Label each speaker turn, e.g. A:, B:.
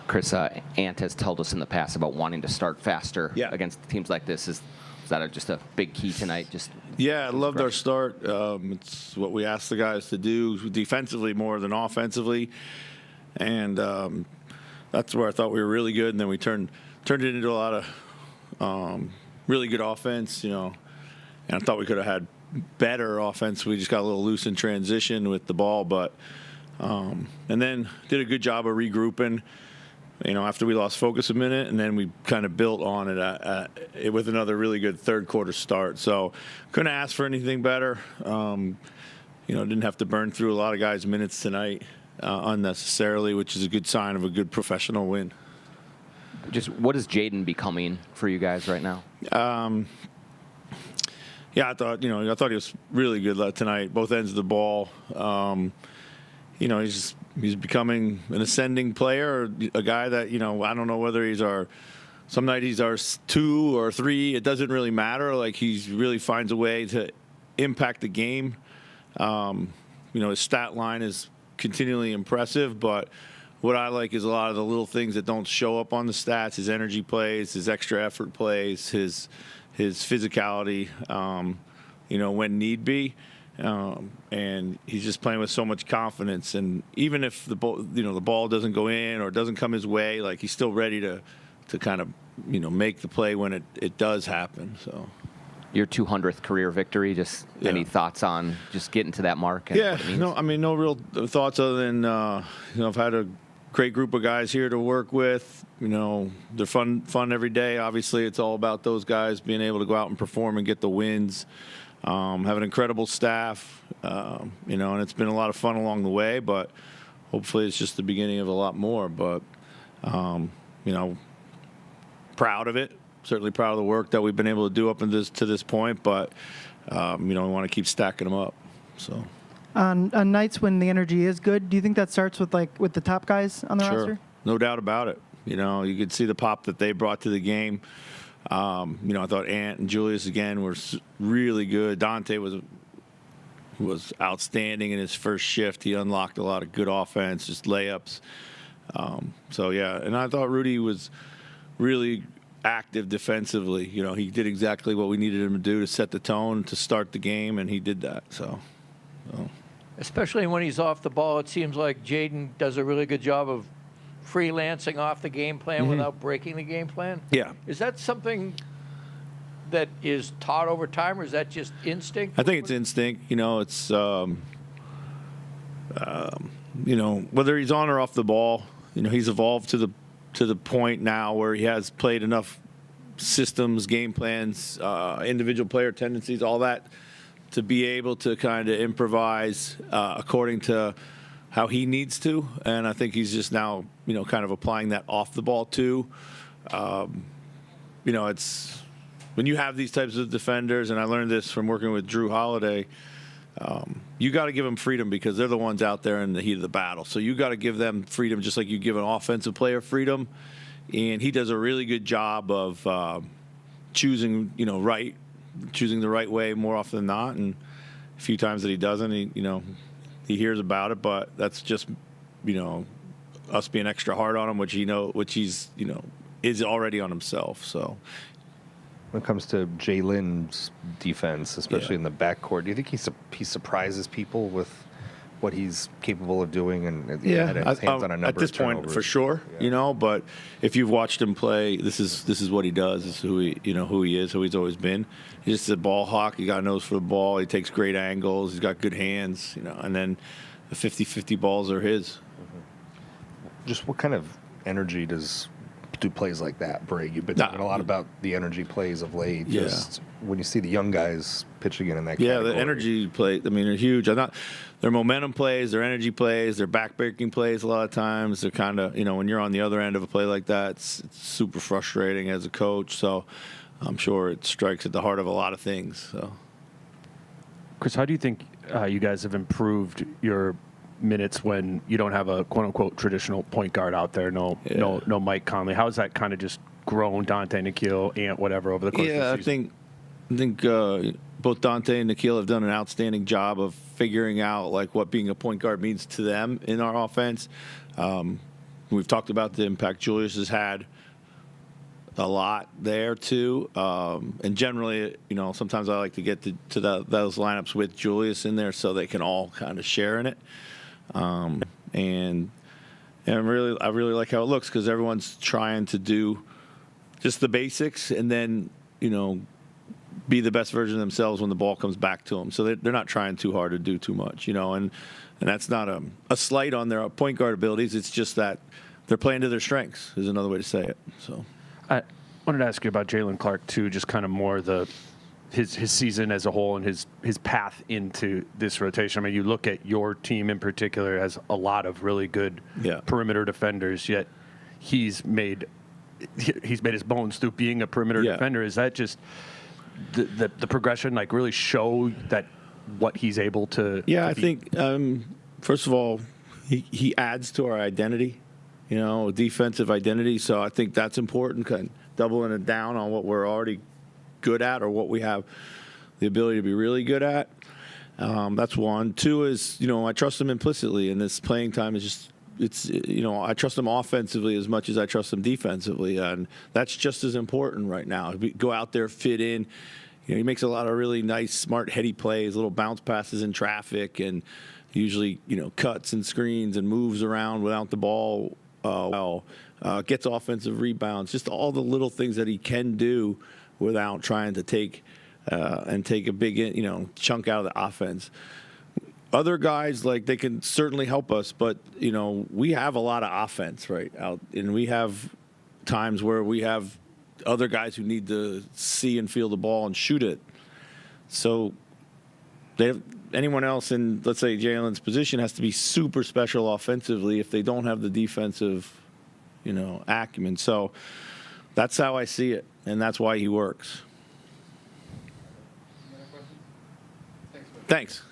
A: Chris, Ant has told us in the past about wanting to start faster against teams like this. Is that just a big key tonight?
B: Yeah, I loved our start. It's what we asked the guys to do defensively more than offensively, and that's where I thought we were really good. And then we turned it into a lot of really good offense, and I thought we could have had better offense. We just got a little loose in transition with the ball, but and then did a good job of regrouping. After we lost focus a minute, and then we kind of built on it with another really good third quarter start. So couldn't ask for anything better. Didn't have to burn through a lot of guys' minutes tonight unnecessarily, which is a good sign of a good professional win.
A: Just what is Jaden becoming for you guys right now?
B: I thought he was really good tonight, both ends of the ball. He's becoming an ascending player, a guy that, I don't know whether some night he's our 2 or 3. It doesn't really matter. Like, he really finds a way to impact the game. His stat line is continually impressive, but what I like is a lot of the little things that don't show up on the stats, his energy plays, his extra effort plays, his physicality, when need be. And he's just playing with so much confidence. And even if the ball doesn't go in or doesn't come his way, like, he's still ready to kind of, make the play when it does happen. So.
A: Your 200th career victory, any thoughts on just getting to that mark?
B: No real thoughts other than, I've had a great group of guys here to work with. They're fun every day. Obviously, it's all about those guys being able to go out and perform and get the wins. Have an incredible staff, and it's been a lot of fun along the way, but hopefully it's just the beginning of a lot more. But, proud of it. Certainly proud of the work that we've been able to do up to this point, but, we want to keep stacking them up. So.
C: On nights when the energy is good, do you think that starts with the top guys on the roster?
B: No doubt about it. You could see the pop that they brought to the game. I thought Ant and Julius again were really good. Dante was outstanding in his first shift. He unlocked a lot of good offense, just layups. And I thought Rudy was really active defensively. He did exactly what we needed him to do to set the tone to start the game, and he did that. So.
D: Especially when he's off the ball, it seems like Jaden does a really good job of freelancing off the game plan without breaking the game plan.
B: Yeah.
D: Is that something that is taught over time, or is that just instinct?
B: I think it's instinct. It's whether he's on or off the ball. He's evolved to the point now where he has played enough systems, game plans, individual player tendencies, all that, to be able to kind of improvise according to how he needs to. And I think he's just now, kind of applying that off the ball too. It's when you have these types of defenders, and I learned this from working with Drew Holiday, you got to give them freedom because they're the ones out there in the heat of the battle. So you got to give them freedom just like you give an offensive player freedom. And he does a really good job of choosing the right way more often than not. And a few times that he doesn't, he hears about it, but that's just, us being extra hard on him, which he's, is already on himself. So
E: when it comes to Jalen's defense, especially in the backcourt, do you think he surprises people with what he's capable of doing? And had his hands on a number
B: at this
E: of
B: point,
E: turnovers?
B: for sure, But if you've watched him play, this is what he does. This is who he is, who he's always been. He's just a ball hawk. He got a nose for the ball. He takes great angles. He's got good hands, and then the 50-50 balls are his.
E: Just what kind of energy do plays like that bring? You've been talking a lot about the energy plays of late.
B: Yeah.
E: Just when you see the young guys pitching in that category.
B: The energy play, they're huge. Their momentum plays, their energy plays, their backbreaking plays a lot of times. They're kind of, when you're on the other end of a play like that, it's super frustrating as a coach. So I'm sure it strikes at the heart of a lot of things. So,
F: Chris, how do you think you guys have improved your minutes when you don't have a quote-unquote traditional point guard out there, no Mike Conley? How's that kind of just grown, Dante, Nikhil, Ant, whatever, over the course of the season?
B: I think both Dante and Nikhil have done an outstanding job of figuring out what being a point guard means to them in our offense. we've talked about the impact Julius has had a lot there too. And generally, sometimes I like to get to those lineups with Julius in there so they can all kind of share in it. And I really like how it looks because everyone's trying to do just the basics and then, be the best version of themselves when the ball comes back to them. So they're not trying too hard to do too much, and that's not a slight on their point guard abilities. It's just that they're playing to their strengths is another way to say it. So
F: I wanted to ask you about Jalen Clark too, just kind of more his season as a whole and his path into this rotation. I mean, you look at your team in particular as a lot of really good perimeter defenders, yet he's made his bones through being a perimeter defender. Is that just the progression, like really show that what he's able to? Yeah,
B: I think first of all, he adds to our identity, defensive identity. So I think that's important, kind of doubling it down on what we're already good at or what we have the ability to be really good at. That's one. Two is, I trust him implicitly, and this playing time is just, I trust him offensively as much as I trust him defensively, and that's just as important right now. Go out there, fit in. He makes a lot of really nice, smart, heady plays, little bounce passes in traffic, and usually, cuts and screens and moves around without the ball well. Gets offensive rebounds, just all the little things that he can do without trying to take a big, chunk out of the offense. Other guys, they can certainly help us, but, we have a lot of offense right out, and we have times where we have other guys who need to see and feel the ball and shoot it. So anyone else in, let's say, Jalen's position has to be super special offensively if they don't have the defensive, acumen. So that's how I see it, and that's why he works. Thanks.